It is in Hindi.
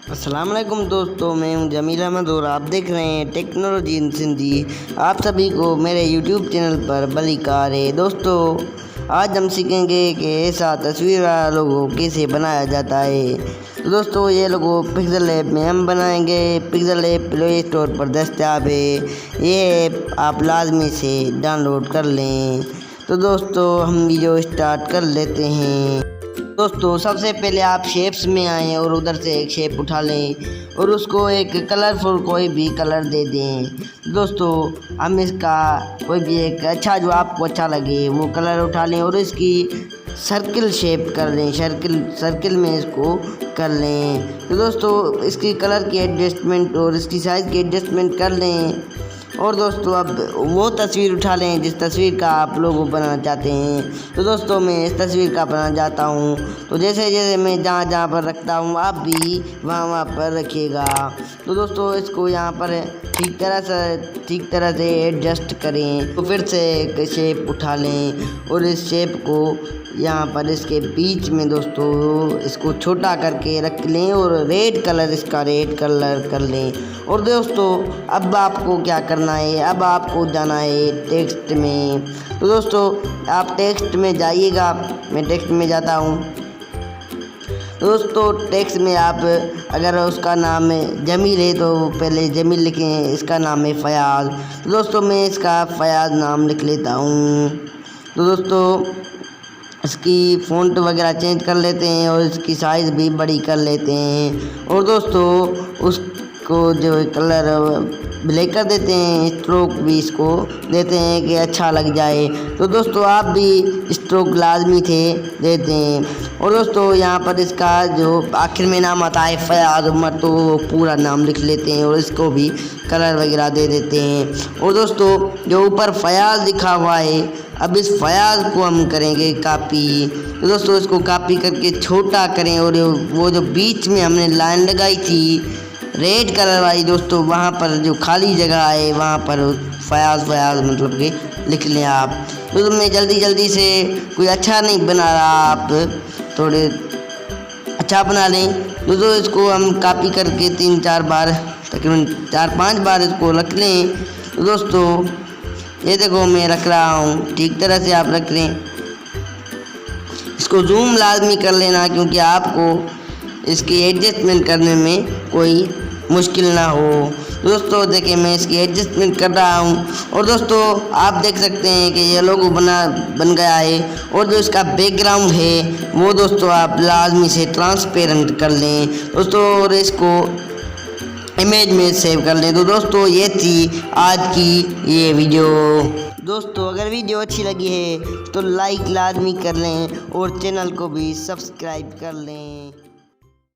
अस्सलाम वालेकुम दोस्तों, मैं हूं जमील अहमद और आप देख रहे हैं टेक्नोलॉजी इन सिंधी। आप सभी को मेरे यूट्यूब चैनल पर बलिकार है। दोस्तों, आज हम सीखेंगे कि ऐसा तस्वीर वाला लोगो कैसे बनाया जाता है। तो दोस्तों, ये लोगो पिक्सल ऐप में हम बनाएंगे। पिक्सल ऐप प्ले स्टोर पर दस्तयाब है। ये ऐप आप लाजमी से डाउनलोड कर लें। तो दोस्तों, हम वीडियो स्टार्ट कर लेते हैं। दोस्तों, सबसे पहले आप शेप्स में आएँ और उधर से एक शेप उठा लें और उसको एक कलरफुल कोई भी कलर दे दें। दोस्तों, हम इसका कोई भी एक अच्छा जो आपको अच्छा लगे वो कलर उठा लें और इसकी सर्किल शेप कर लें। सर्किल में इसको कर लें। तो दोस्तों, इसकी कलर की एडजस्टमेंट और इसकी साइज़ की एडजस्टमेंट कर लें। और दोस्तों, अब वो तस्वीर उठा लें जिस तस्वीर का आप लोग बनाना चाहते हैं। तो दोस्तों, मैं इस तस्वीर का बनाना चाहता हूँ। तो जैसे जैसे मैं जहाँ पर रखता हूँ आप भी वहाँ पर रखिएगा। तो दोस्तों, इसको यहाँ पर ठीक तरह से एडजस्ट करें। तो फिर से एक शेप उठा लें और इस शेप को यहाँ पर इसके बीच में दोस्तों इसको छोटा करके रख लें और रेड कलर कर लें। और दोस्तों, अब आपको क्या करना है, अब आपको जाना है टेक्स्ट में। तो दोस्तों, आप टेक्स्ट में जाइएगा। मैं टेक्स्ट में जाता हूँ। दोस्तों, टेक्स्ट में आप अगर उसका नाम जमील है तो पहले जमील लिखें। इसका नाम है फयाज़। तो दोस्तों, मैं इसका फयाज़ नाम लिख लेता हूँ। तो दोस्तों, इसकी फ़ॉन्ट वगैरह चेंज कर लेते हैं और इसकी साइज़ भी बड़ी कर लेते हैं। और दोस्तों, उसको जो कलर ब्लैक कर देते हैं। स्ट्रोक भी इसको देते हैं कि अच्छा लग जाए। तो दोस्तों, आप भी स्ट्रोक लाजमी थे देते हैं। और दोस्तों, यहाँ पर इसका जो आखिर में नाम आता है फयाज़ उमर, तो वो पूरा नाम लिख लेते हैं और इसको भी कलर वगैरह दे देते हैं। और दोस्तों, जो ऊपर फयाज़ लिखा हुआ है, अब इस फयाज़ को हम करेंगे कॉपी। तो दोस्तों, इसको कॉपी करके छोटा करें और वो जो बीच में हमने लाइन लगाई थी रेड कलर वाली, दोस्तों वहाँ पर जो खाली जगह है वहाँ पर फयाज़ मतलब कि लिख लें आप। तो मैं जल्दी से कोई अच्छा नहीं बना रहा, आप थोड़े अच्छा बना लें। दोस्तों, इसको हम कॉपी करके 3-4 बार, तकरीबन 4-5 बार इसको रख लें। तो दोस्तों, ये देखो मैं रख रहा हूँ। ठीक तरह से आप रख लें। इसको जूम लाजमी कर लेना क्योंकि आपको इसकी एडजस्टमेंट करने में कोई मुश्किल ना हो। दोस्तों, देखिए मैं इसकी एडजस्टमेंट कर रहा हूँ। और दोस्तों, आप देख सकते हैं कि ये लोगो बन गया है। और जो इसका बैकग्राउंड है वो दोस्तों आप लाजमी से ट्रांसपेरेंट कर लें दोस्तों और इसको इमेज में सेव कर लें। तो दोस्तों, ये थी आज की ये वीडियो। दोस्तों, अगर वीडियो अच्छी लगी है तो लाइक लाजमी कर लें और चैनल को भी सब्सक्राइब कर लें।